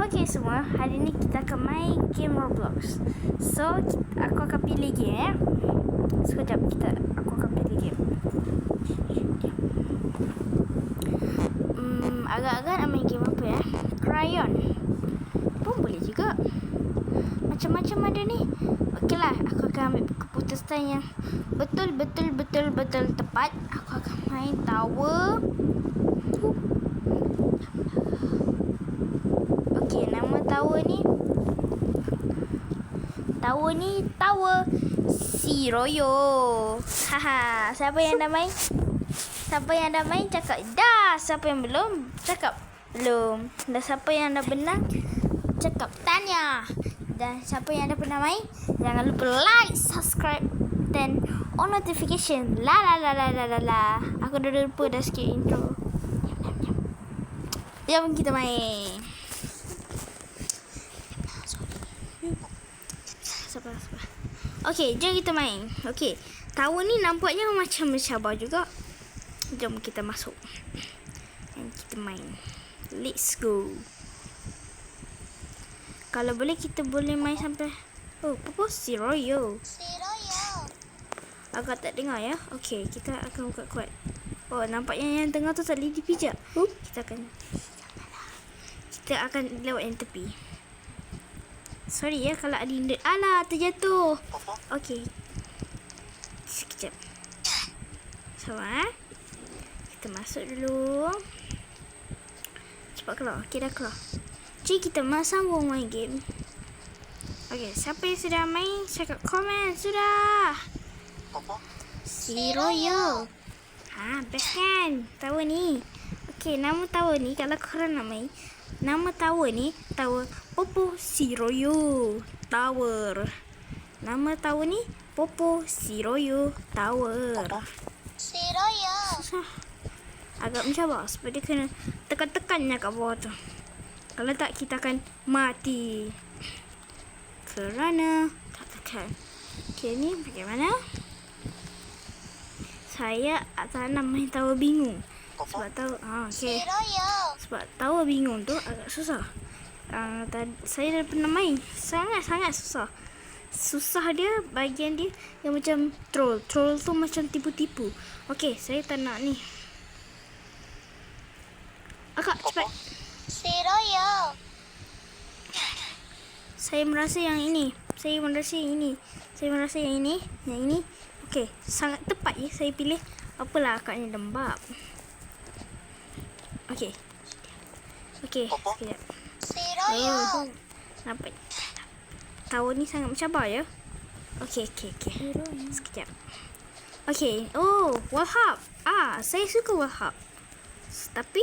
Okay semua, hari ni kita akan main game Roblox. So, aku akan pilih game ya. Sekejap aku akan pilih game. Agak-agak nak main game apa ya? Crayon pun boleh juga. Macam-macam ada ni. Okeylah, aku akan ambil keputusan yang betul tepat. Aku akan main tower. Okey, nama tower ni tower Siroyo. Haha, siapa yang dah main? Siapa yang dah main cakap dah. Siapa yang belum cakap belum. Dan siapa yang dah benar cakap tanya. Dan siapa yang dah pernah main, jangan lupa like, subscribe dan on notification. La. Aku dah lupa dah sikit intro. Jom kita main. Sabar. Okey, jom kita main. Okey, tower ni nampaknya macam mencabar juga. Jom kita masuk. Dan kita main. Let's go. Kalau boleh kita boleh main sampai apa Siroyo. Agak tak dengar ya. Okey, kita akan buka kuat. Oh, nampaknya yang tengah tu tak boleh dipijak. Kita akan lewat yang tepi. Sorry ya kalau ada indah. Alah, terjatuh. Okey. Sekejap. Sabar. Kita masuk dulu. Cepat keluar. Okey, dah keluar. Jadi kita sambung main game. Okey, siapa yang sudah main cakap komen sudah. Siroyo. Best kan tower ni. Okey, nama tower ni kalau korang nak main, nama tower ni tower Popo Siroyo Tower. Nama tower ni Popo Siroyo Tower. Siroyo. Susah. Agak mencabar sebab dia kena tekan-tekannya kat bawah tu. Kalau tak, kita akan mati. Kerana tak tekan. Okay, ni bagaimana? Saya tak nak main tower bingung. Sebab tahu, okay. Sebab tower bingung tu agak susah. Saya dah pernah main. Sangat susah. Susah dia, bahagian dia yang macam troll. Troll tu macam tipu-tipu. Okay, saya tak nak ni. Akak, cepat. Siroyo. Saya merasa yang ini. Saya merasa yang ini. Yang ini. Okey, sangat tepat ya saya pilih. Apalah akaknya lembab. Okey, sekejap. Siroyo. Nampak. Tower ni sangat mencabar ya. Okey. Sekejap. Okey. Oh, wall hub. Saya suka wall hub. Tapi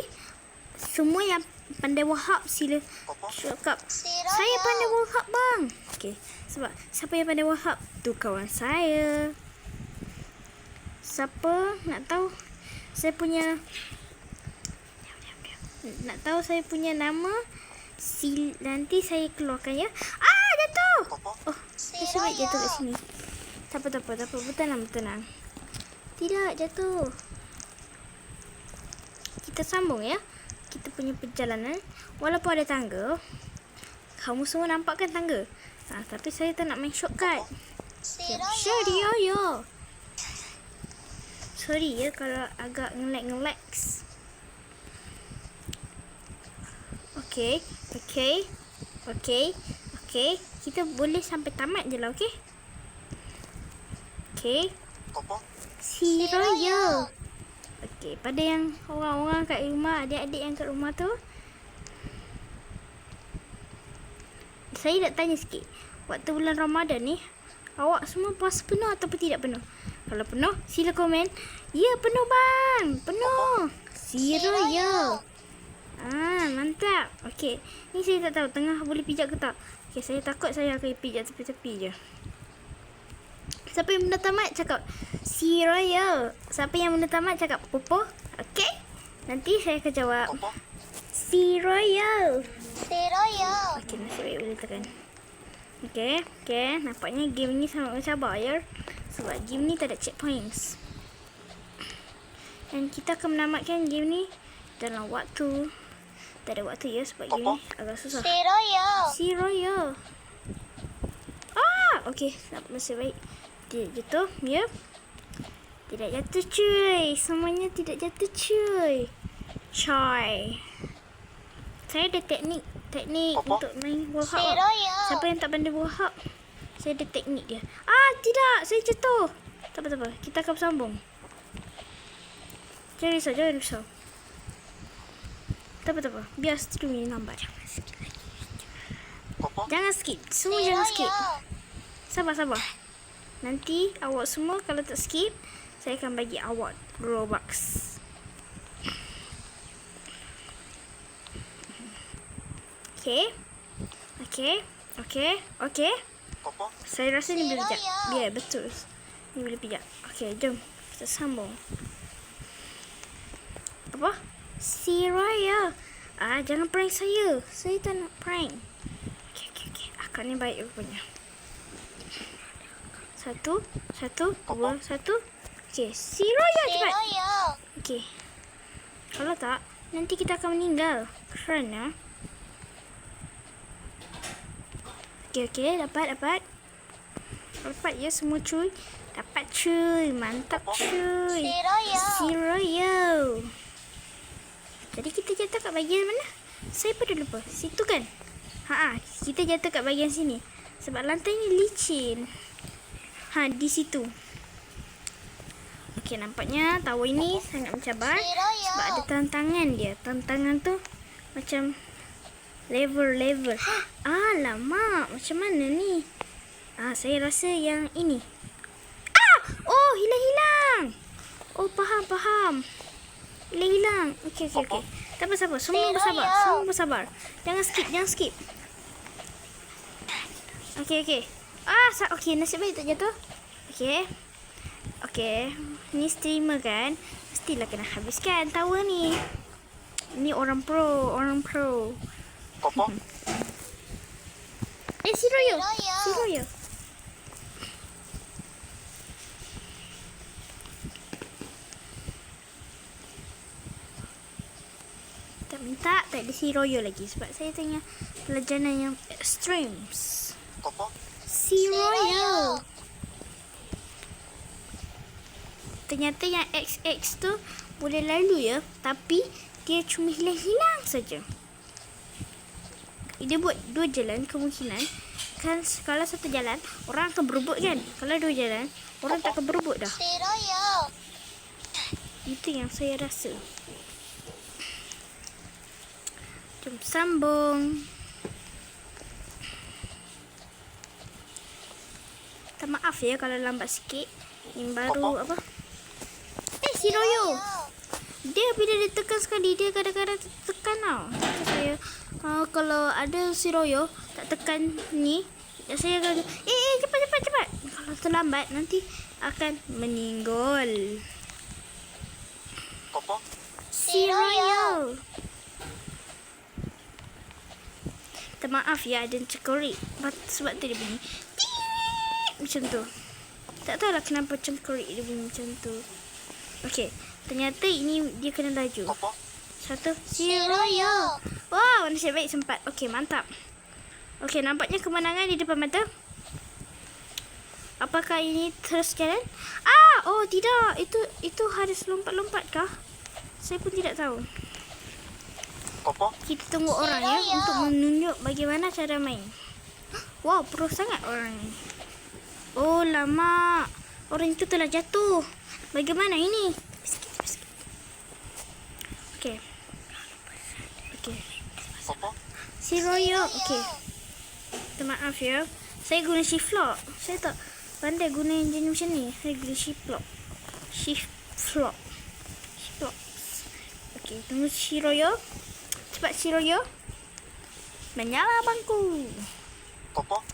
semua yang pandai wall hub sila cakap saya pandai wall hub bang. Okey, sebab siapa yang pandai wall hub tu kawan saya. Siapa nak tahu saya punya nama, nanti saya keluarkan ya. Jatuh. Oh, saya jatuh kat sini. Tak apa. Bertenang. Tidak jatuh. Kita sambung ya. Kita punya perjalanan. Walaupun ada tangga, kamu semua nampak kan tangga? Tapi saya tak nak main shortcut. Siroyo. Sorry ya kalau agak nge-lag. Okay. Kita boleh sampai tamat je lah, okay? Okay. Siroyo. Okay, pada yang orang-orang kat rumah, adik-adik yang kat rumah tu, saya nak tanya sikit. Waktu bulan Ramadan ni, awak semua puasa penuh ataupun tidak penuh? Kalau penuh, sila komen. Ya, penuh bang. Penuh. Siroyo. Mantap. Okey. Ni saya tak tahu tengah boleh pijak ke tak. Okey, saya takut saya akan pijak tepi-tepi je. Siapa yang benda tamat cakap Siroyo. Siapa yang benda tamat cakap Popo. Okey. Nanti saya akan jawab Siroyo. Okey, nasib baik boleh tekan. Okey. Nampaknya game ni sangat mencabar ya. Sebab game ni tak ada checkpoints. Dan kita akan menamatkan game ni dalam waktu Tak ada waktu ya sebab game ni agak susah. Si Royo. Si Royo. Okey, masih baik. Tidak jatuh, ya. Tidak jatuh cuy. Semuanya tidak jatuh cuy. Coy. Saya ada teknik untuk main wall Si hop. Royo. Siapa yang tak pandai wall hop? Saya ada teknik dia. Tidak. Saya jatuh. Tak apa. Kita akan bersambung. Jangan risau. Tak apa. Biar stream ni lambat. Jangan skip. Semua Si jangan skip. Royo. Sabar. Nanti awak semua kalau tak skip, saya akan bagi awak Robux. Okay. Saya rasa ni boleh pijak. Ya, betul. Ni boleh pijak. Okay, jom. Kita sambung. Apa? Si Raya. Jangan prank saya. Saya tak nak prank. Okay. Akak ni baik rupanya. 1, 2, 1. Okay, si Raya Si cepat. Royo. Okay. Kalau tak, nanti kita akan meninggal. Kerana Okay, dapat. Dapat ya semua cuy. Dapat cuy. Mantap cuy. Si Royo. Si Royo. Jadi kita jatuh kat bahagian mana? Saya pada lupa. Situ kan? Kita jatuh kat bahagian sini. Sebab lantai ni licin. Di situ. Okey, nampaknya tower ini sangat mencabar. Si Royo. Sebab ada tantangan dia. Tantangan tu macam level. Alamak. Macam mana ni? Saya rasa yang ini. Oh, hilang. Oh, faham. Hilang. Okey. Tak apa, sabar. Semua bersabar. Jangan skip. Okey. Okey, nasib baik tak jatuh. Okey. Ni streamer kan? Mestilah kena habiskan tower ni. Ni orang pro. Si Royo. Tak ada si Royo lagi sebab saya tengah pelajaran yang extremes. Si Royo. Ternyata yang XX tu boleh lalu ya, tapi dia cuma hilang saja. Dia buat 2 jalan kemungkinan. Kan kalau satu jalan orang akan berebut kan. Kalau 2 jalan orang tak akan berebut dah. Si Royo. Itu yang saya rasa. Jom sambung. Tak maaf ya kalau lambat sikit. Ini baru apa? Si Royo. Dia bila dia tekan sekali, dia kadang-kadang tekan tau. Macam saya, kalau ada si Royo tak tekan ni, saya akan cepat. Kalau terlambat nanti akan meninggal. Si Royo. Maaf ya, ada cengkerik. Sebab tu dia bunyi macam tu. Tak tahulah kenapa cengkerik dia bunyi macam tu. Okey, ternyata ini dia kena laju. 1, si Royo. Wow, nasib baik sempat. Okey, mantap. Okey, nampaknya kemenangan di depan mata. Apakah ini terus jalan? Oh tidak. Itu harus lompat-lompat kah? Saya pun tidak tahu. Kita tunggu orang ya untuk menunjuk bagaimana cara main. Wow, pro sangat orang ni. Oh, lama. Orang itu telah jatuh. Bagaimana ini? Okey. Si Royo. Okey. Maaf ya. Saya guna shift lock. Saya tak pandai guna enjin macam ni. Saya guna shift lock. Okey, tunggu si Royo. Cepat si Royo. Menyala bangku.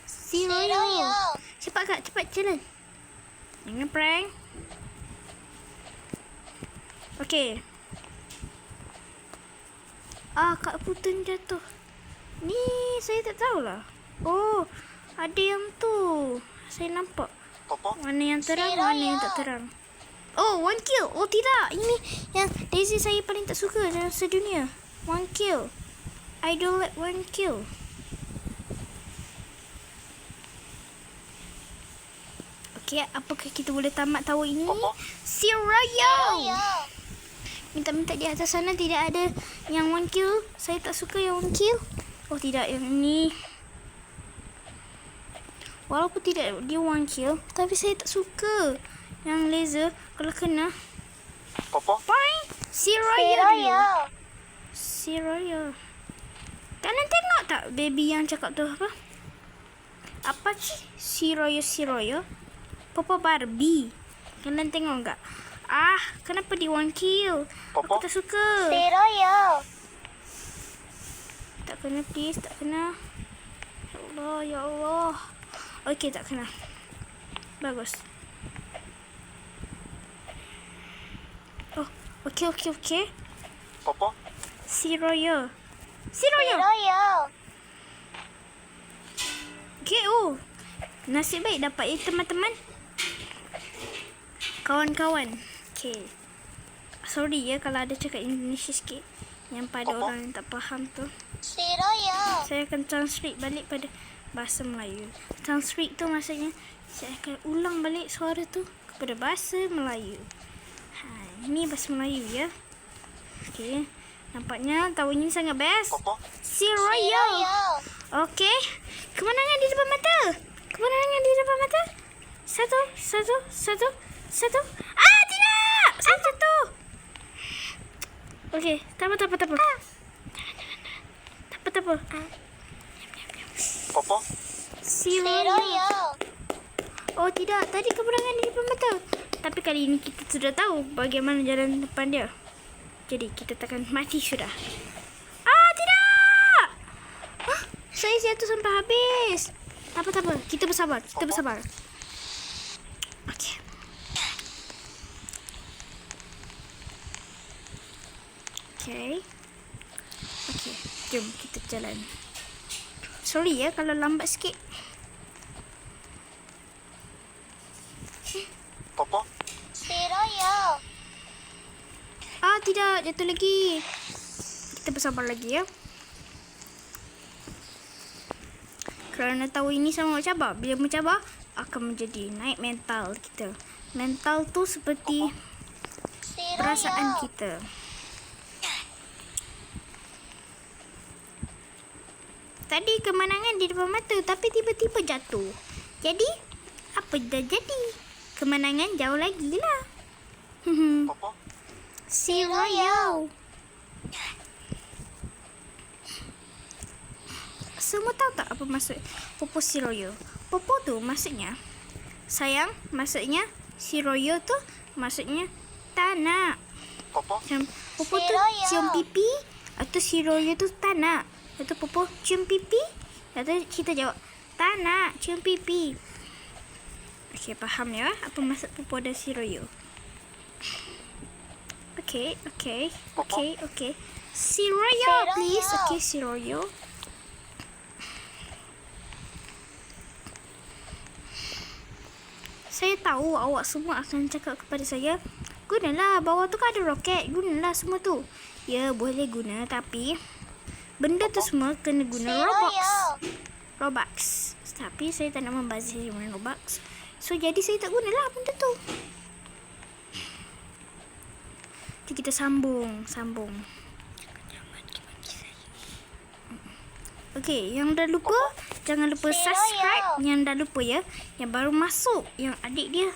Si Royo. Cepat kak, cepat jalan. Jangan prank. Okey. Kak Putun jatuh. Ni saya tak tahulah. Oh, ada yang tu. Saya nampak. Mana yang terang, mana yang tak terang. Oh, 1 kill. Oh tidak. Ini yang Daisy saya paling tak suka dalam sedunia. 1 kill. I don't like one kill. Okay, apakah kita boleh tamat tahu ini? Si Royo. Royo. Minta-minta di atas sana tidak ada yang one kill. Saya tak suka yang one kill. Oh tidak, yang ini. Walaupun tidak dia one kill, tapi saya tak suka yang laser kalau kena. Bye. Si Royo dulu. Royo. Si Royo. Kalian tengok tak baby yang cakap tu apa? Apa sih? Si Royo. Papa Barbie. Kalian tengok tak? Ah, kenapa dia one kill? Aku tak suka. Royo. Tak kena please, tak kena. Ya Allah. Okey, tak kena. Bagus. Oh, okey. Si Royo. Royo. Okey, oh. Nasib baik dapat ya teman-teman. Kawan-kawan. Okey. Sorry ya kalau ada cakap Indonesia sikit. Yang pada orang yang tak faham tu. Royo. Saya akan translate balik pada bahasa Melayu. Translate tu maksudnya saya akan ulang balik suara tu kepada bahasa Melayu. Ini bahasa Melayu ya. Okey. Nampaknya tahun ini sangat best. Si Royo. Okey. Kemenangan di depan mata. Satu. Ah, tidak. Saya jatuh. Okey, tak apa. Tak apa. Si Royo. Oh tidak, tadi kemenangan di depan mata. Tapi kali ini kita sudah tahu bagaimana jalan depan dia. Jadi kita takkan mati sudah. Ah, tidak. Saya jatuh sampai habis. Tak apa. Kita bersabar. Okey. Jom kita jalan. Sorry ya kalau lambat sikit. Royo. Ah, tidak. Jatuh lagi. Kita bersabar lagi ya. Kerana tahu ini sama mencabar. Bila mencabar, akan menjadi naik mental kita. Mental tu seperti perasaan kita. Tadi kemenangan di depan mata, tapi tiba-tiba jatuh. Jadi, apa dah jadi? Kemenangan jauh lagi lah. Si Royo. Semua tahu tak apa maksud Popo si Royo? Popo tu maksudnya sayang, maksudnya si Royo tu maksudnya tak nak. Popo tu cium pipi, atau si Royo tu tak nak. Atau Popo cium pipi, atau kita jawab tak nak cium pipi. Okey, faham ya apa maksud Popo dan si Royo? Okey. Si Royo, please. Okey, si Royo. Saya tahu awak semua akan cakap kepada saya, gunalah, bawah tu kan ada roket, gunalah semua tu. Ya, boleh guna, tapi benda tu semua kena guna Robux. Tapi saya tak nak membazir guna Robux. So, jadi saya tak gunalah benda tu. Jadi kita sambung. Okey, yang dah lupa, jangan lupa subscribe. Yang dah lupa ya, yang baru masuk, yang adik dia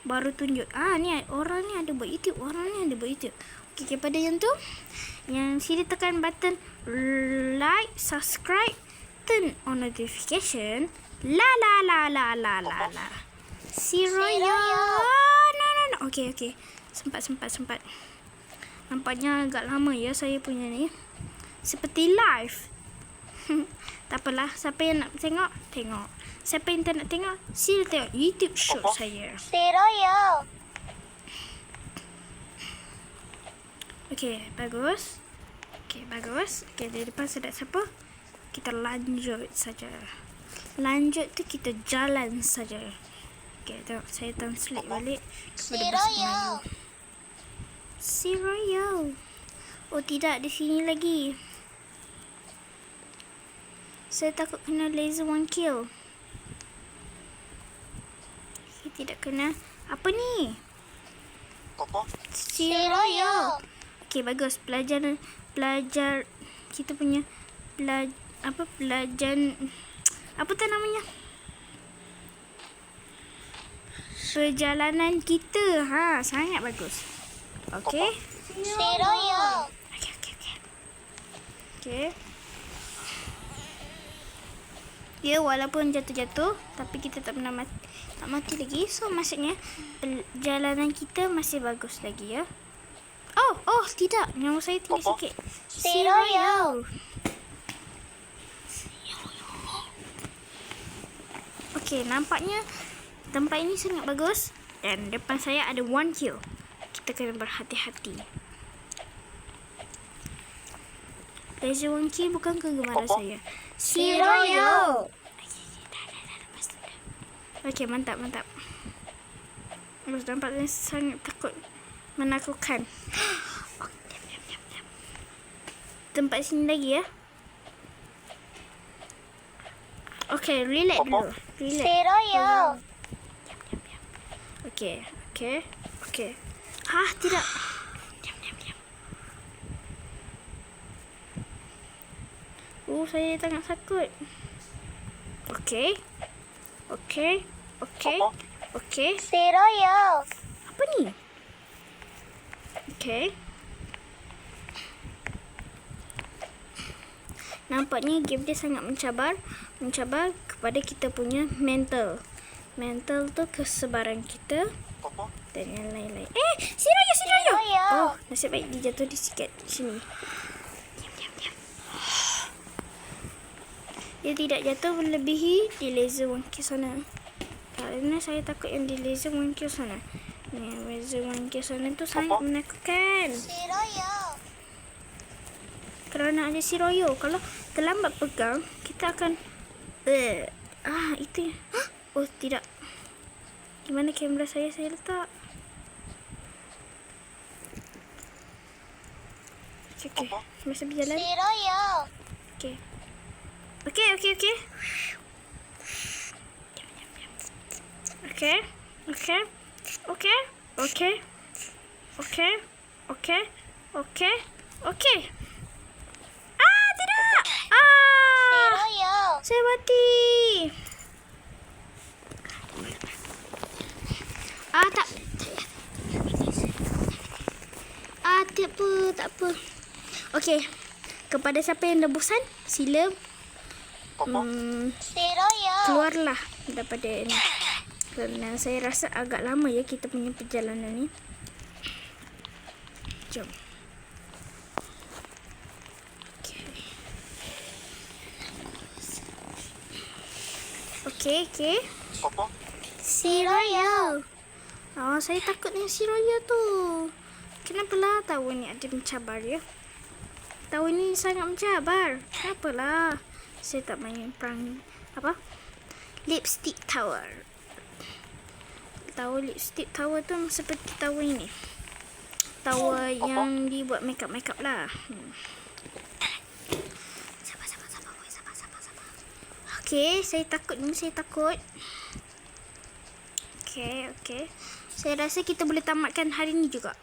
baru tunjuk. Ni orang ni ada buat YouTube, Okey, pada yang tu, yang sila tekan button like, subscribe, turn on notification. La. Si Royo. No. Okey. Sempat. Nampaknya agak lama ya saya punya ni. Seperti live. Tak apalah, siapa yang nak tengok. Siapa yang tak nak tengok, sila tengok YouTube show saya. Royo. Okey, bagus. Okey, dari depan saya tak siapa. Kita lanjut saja. Lanjut tu kita jalan saja. Okey, tengok saya translate balik kepada bahasa Melayu. Si Royo. Oh tidak, di sini lagi. Saya takut kena laser one kill. Okay, tidak kena. Apa ni? Popo. Si Si Royal. Royal. Okay, bagus. Pelajar kita punya pelajar apa tu namanya? Perjalanan kita. Sangat bagus. Okay. Si Royal. Okay. Dia walaupun jatuh-jatuh, tapi kita tak pernah mati lagi. So, maksudnya perjalanan kita masih bagus lagi ya. Oh, tidak. Nyawa saya tinggi sikit. Si Royal. Okay, nampaknya tempat ini sangat bagus. Dan depan saya ada 1 kill. Kita kena berhati-hati. Laser 1 kill bukan kegemaran saya. Si Royal. Okay, mantap. Bagus, nampaknya sangat menakutkan. Oh, diam. Tempat sini lagi ya. Okay, relax dulu. Si Royal. Okay. Tidak. Diam. Saya sangat takut. Okay. Si Royal. Apa ni? Okay. Nampaknya game dia sangat mencabar kepada kita punya mental. Mental tu kesebaran kita dan yang lain-lain. Si Royal. Royal. Oh, nasib baik dia jatuh di sikit sini. Diam. Dia tidak jatuh melebihi di laser 1 kill sana. Kerana saya takut yang di laser 1 kill sana. Laser 1 kill sana tu sangat menakutkan. Si Royal. Kerana ada si Royal. Kalau terlambat pegang, kita akan itu. Oh, tidak. Di mana kamera saya letak? Okay. Masih berjalan. Si Royal. Okay. Okay. Tidak. Si Royal. Saya mati. Tak. Tak apa. Okey. Kepada siapa yang dah bosan, sila Si Royal. keluarlah daripada ni. Kerana saya rasa agak lama ya kita punya perjalanan ni. Jom. Okay. Si Royal. Saya takut dengan si Royal tu. Kenapalah tahu ni ada mencabar ya? Tahu ni sangat mencabar. Kenapalah? Saya tak main perang Lipstick Tower. Tahu Lipstick Tower tu seperti tower ini. Tower yang dibuat makeup lah. Sabar. Okay, saya takut. Okay. Saya rasa kita boleh tamatkan hari ni juga.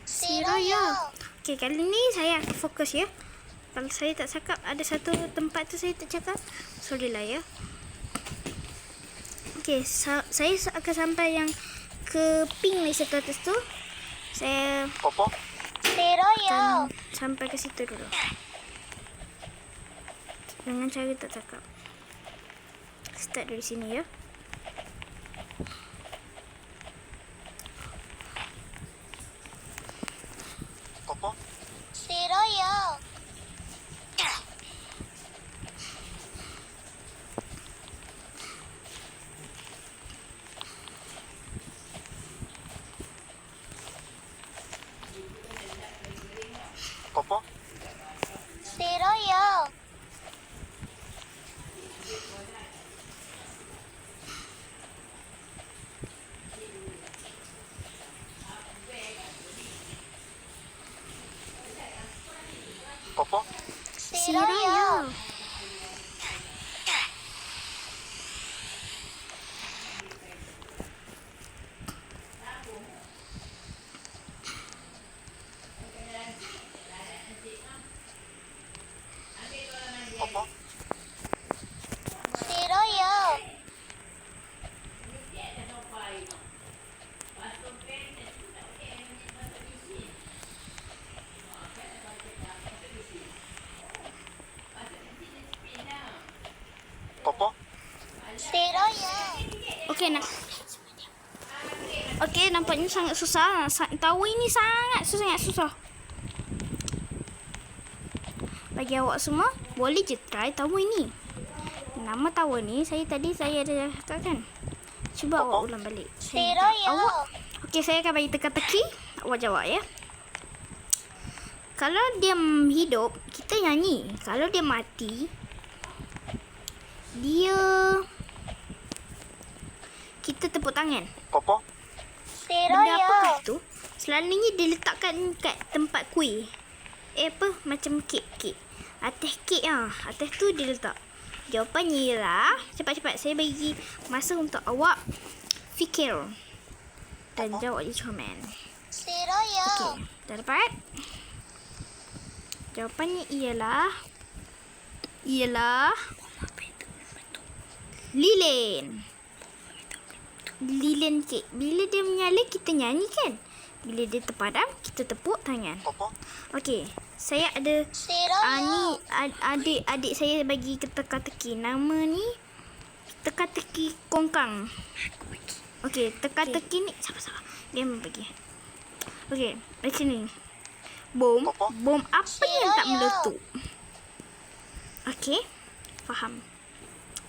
Si Royal. Okay, kali ni saya akan fokus ya. Kalau saya tak cakap, ada satu tempat tu saya tak cakap, sorry lah ya. Okay, saya akan sampai yang ke pink ni satu atas tu. Saya Si Royal. sampai ke situ dulu. Dengan cara tak cakap. Start dari sini ya. Si Royal. Si Royal. Si Royal. Okey, Okey, nampaknya sangat susah. Tahu ini sangat susah. Bagi awak semua, boleh je try tahu ini. Nama tahu ni saya ada cakap kan. Cuba awak ulang balik. Siroyo. Okey, saya akan bagi teka-teki. Awak jawab ya. Kalau dia hidup, kita nyanyi. Kalau dia mati, kita tepuk tangan. Papa, Benda apakah Siroyo. tu? Selalunya diletakkan kat tempat kuih. Macam kek. Atas kek atas tu dia letak. Jawapannya ialah, cepat-cepat saya bagi masa untuk awak fikir. Dan jawab di komen. Siroyo. Okey, dah dapat? Jawapannya ialah lilin. Lilin kek. Bila dia menyala, kita nyanyi kan? Bila dia terpadam, kita tepuk tangan. Papa, Okey, saya ada Siroyo. ni adik saya bagi teka-teki. Nama ni teka-teki kongkang. Okey, teka-teki ni sabar. Dia bagi. Okey, macam ni. Bom apa yang tak meletup? Okey, faham.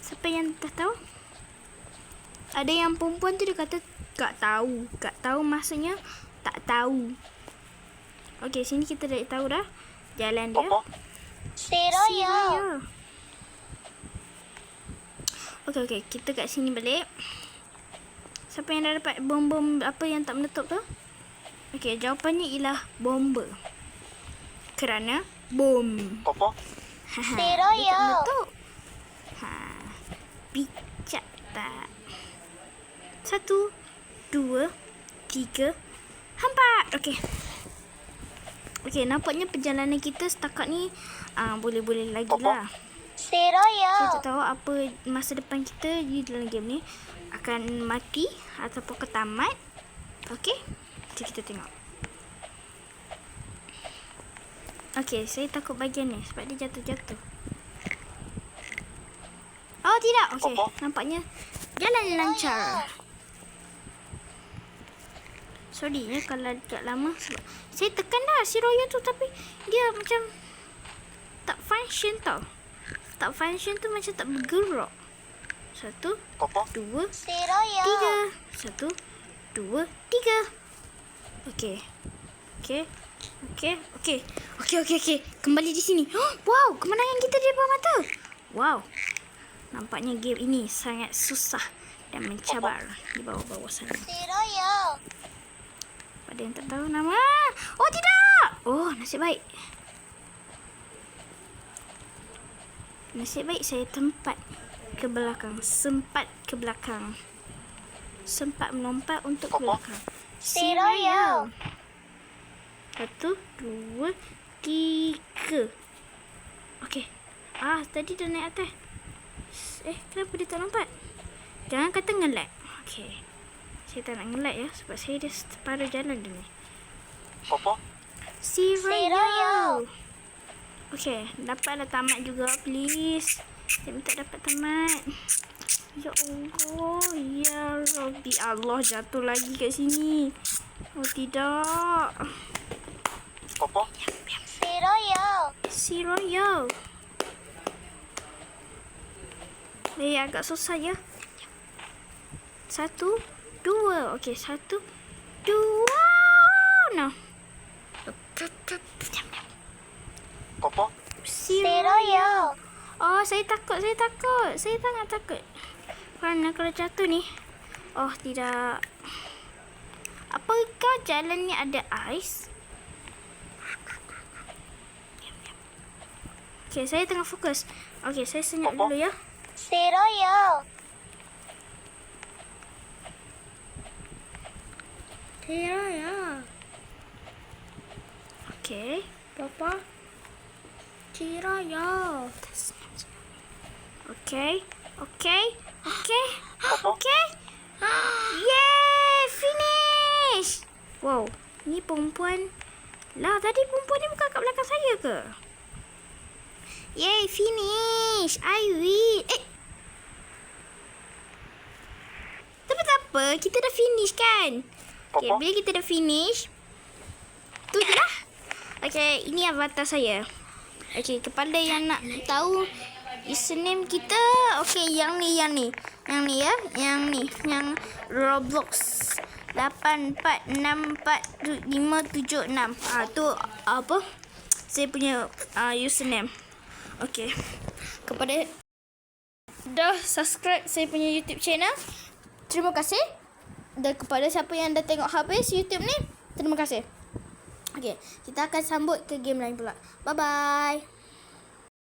Siapa yang tak tahu? Ada yang perempuan tu dia kata tak tahu. Tak tahu maksudnya tak tahu. Okey, sini kita dah tahu dah jalan dia. Papa, Siroyo. Okey, kita kat sini balik. Siapa yang dah dapat bom apa yang tak meletup tu? Okey, jawapannya ialah bomba. Kerana bom. Papa, Dia tak Siroyo. meletup. Bijak tak? 1, 2, 3, hampat. Okey, nampaknya perjalanan kita setakat ni boleh lagi lah. Saya tak Siroyo. tahu apa masa depan kita di dalam game ni. Akan mati ataupun ketamat. Okey, jom kita tengok. Okey, saya takut bagian ni sebab dia jatuh. Oh tidak, okey. Nampaknya jalan lancar. Sorry ya kalau agak lama sebab saya tekan dah Siroyo tu tapi dia macam tak function tau. Tak function tu macam tak bergerak. 1, Papa, 2, Siroyo. 3. 1, 2, 3. Okey. Kembali di sini. Wow, kemenangan kita di bawah mata. Wow. Nampaknya game ini sangat susah dan mencabar di bawah sana. Siroyo. Pada yang tak tahu nama. Oh tidak. Oh, nasib baik. Nasib baik saya sempat ke belakang. Sempat melompat untuk ke belakang. Siroyo. 1, 2, 3. Okey. Tadi dah naik atas. Kenapa dia tak lompat? Jangan kata nge-lag. Okey. Saya tak nak nge-lag ya sebab saya dah separuh jalan dah ni. Papa, Siroyo. Okey, dapatlah tamat juga please. Saya minta dapat tamat. Ya Allah, ya Rabbi. Allah, jatuh lagi kat sini. Oh tidak. Papa, Siroyo. Agak susah ya. 1, 2. Okey, 1, 2. No. Papa, Siroyo. Oh, saya takut. Saya sangat takut. Kerana kalau jatuh ni. Oh, tidak. Apakah jalan ni ada ais? Okey, saya tengah fokus. Okey, saya senyap dulu ya. Siroyo. Okey, Papa. Siroyo. Okey. Yay, finish. Wow, ni perempuan. Lah, tadi perempuan ni bukan kat belakang saya ke? Yay, finish. I win. apa. Kita dah finish kan? Okay, Papa. bila kita dah finish, tu je lah. Okay, ini avatar saya. Okay, kepada yang nak tahu username kita, okay, yang ni. Yang ni ya. Yang ni. Yang Roblox 84645576. Tu apa? Saya punya username. Okay. Kepada dah subscribe saya punya YouTube channel, terima kasih. Dan kepada siapa yang dah tengok habis YouTube ni, terima kasih. Okay, kita akan sambut ke game lain pula. Bye-bye.